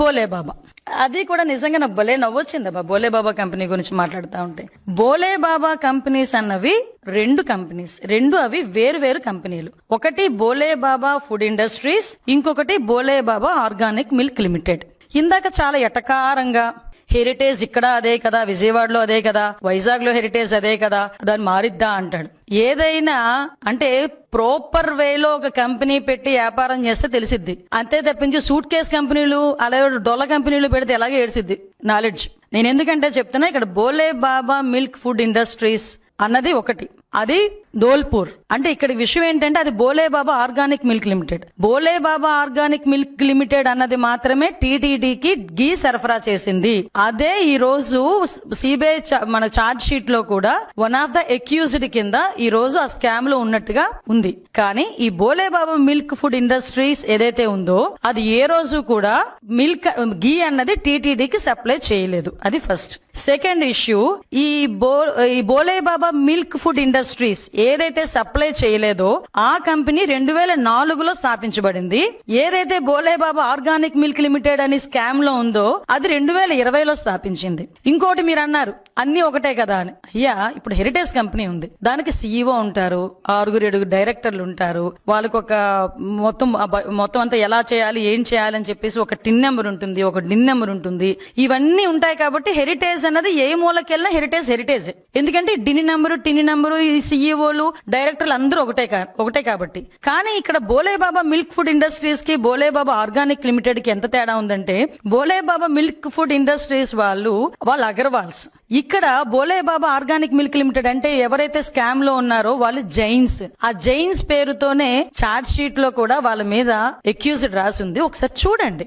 బోలే బాబా. అది కూడా నిజంగా నాకు భలే నవ్వొచ్చిందబ్బా బోలే బాబా కంపెనీ గురించి మాట్లాడుతూ ఉంటే. బోలే బాబా కంపెనీస్ అన్నవి రెండు అవి వేరు కంపెనీలు. ఒకటి బోలే బాబా ఫుడ్ ఇండస్ట్రీస్, ఇంకొకటి బోలే బాబా ఆర్గానిక్ మిల్క్ లిమిటెడ్. ఇందాక చాలా ఎటకారంగా హెరిటేజ్ ఇక్కడ అదే కదా, విజయవాడలో అదే కదా, వైజాగ్ లో హెరిటేజ్ అదే కదా, దాన్ని మారిద్దా అంటాడు. ఏదైనా అంటే ప్రాపర్ వేలో ఒక కంపెనీ పెట్టి వ్యాపారం చేస్తే తెలిసిద్ది. అంతే తప్పించి సూట్ కేస్ కంపెనీలు అలాగే డొల్ల కంపెనీలు పెడితే ఎలాగే ఏడ్చిద్ది నాలెడ్జ్. నేను ఎందుకంటే చెప్తున్నా, ఇక్కడ బోలే బాబా మిల్క్ ఫుడ్ ఇండస్ట్రీస్ అన్నది ఒకటి, అది ధోల్పూర్. అంటే ఇక్కడ విషయం ఏంటంటే అది బోలే బాబా ఆర్గానిక్ మిల్క్ లిమిటెడ్. బోలే బాబా ఆర్గానిక్ మిల్క్ లిమిటెడ్ అన్నది మాత్రమే టీటీడీకి గీ సరఫరా చేసింది. అదే ఈ రోజు సిబిఐ మన ఛార్జ్ షీట్ లో కూడా వన్ ఆఫ్ ద అక్యూజ్డ్ కింద ఈ రోజు ఆ స్కామ్ లో ఉన్నట్టుగా ఉంది. కానీ ఈ బోలే బాబా మిల్క్ ఫుడ్ ఇండస్ట్రీస్ ఏదైతే ఉందో అది ఏ రోజు కూడా మిల్క్ గీ అన్నది టీటీడీకి సప్లై చేయలేదు. అది ఫస్ట్. సెకండ్ ఇష్యూ, ఈ బోలే బాబా మిల్క్ ఫుడ్ ఇండస్ట్రీస్ ఏదైతే సప్లై చేయలేదో ఆ కంపెనీ 2004లో స్థాపించబడింది. ఏదైతే బోలే బాబా ఆర్గానిక్ మిల్క్ లిమిటెడ్ అని స్కామ్ లో ఉందో అది 2020లో స్థాపించింది. ఇంకోటి మీరు అన్నారు అన్ని ఒకటే కదా అని. అయ్యా, ఇప్పుడు హెరిటేజ్ కంపెనీ ఉంది, దానికి సీఈఓ ఉంటారు, 6-7 డైరెక్టర్లు ఉంటారు, వాళ్ళకి ఒక మొత్తం అంతా ఎలా చేయాలి ఏం చేయాలి అని చెప్పేసి ఒక టిన్ నెంబర్ ఉంటుంది, ఒక డిన్ నెంబర్ ఉంటుంది. ఇవన్నీ ఉంటాయి కాబట్టి హెరిటేజ్ అన్నది ఏ మూలకెళ్ళినా హెరిటేజ్. ఎందుకంటే టిన్ నెంబరు ఈ సీఈఓలు డైరెక్టర్లు అందరూ ఒకటే కాబట్టి. కానీ ఇక్కడ బోలే బాబా మిల్క్ ఫుడ్ ఇండస్ట్రీస్ కి బోలే బాబా ఆర్గానిక్ లిమిటెడ్ కి ఎంత తేడా ఉందంటే, బోలే బాబా మిల్క్ ఫుడ్ ఇండస్ట్రీస్ వాళ్ళు అగర్వాల్స్. ఇక్కడ బోలే బాబా ఆర్గానిక్ మిల్క్ లిమిటెడ్ అంటే ఎవరైతే స్కామ్ లో ఉన్నారో వాళ్ళు జైన్స్. ఆ జైన్స్ పేరుతోనే ఛార్జ్ షీట్ లో కూడా వాళ్ళ మీద అక్యూజ్డ్ రాసి ఉంది. ఒకసారి చూడండి.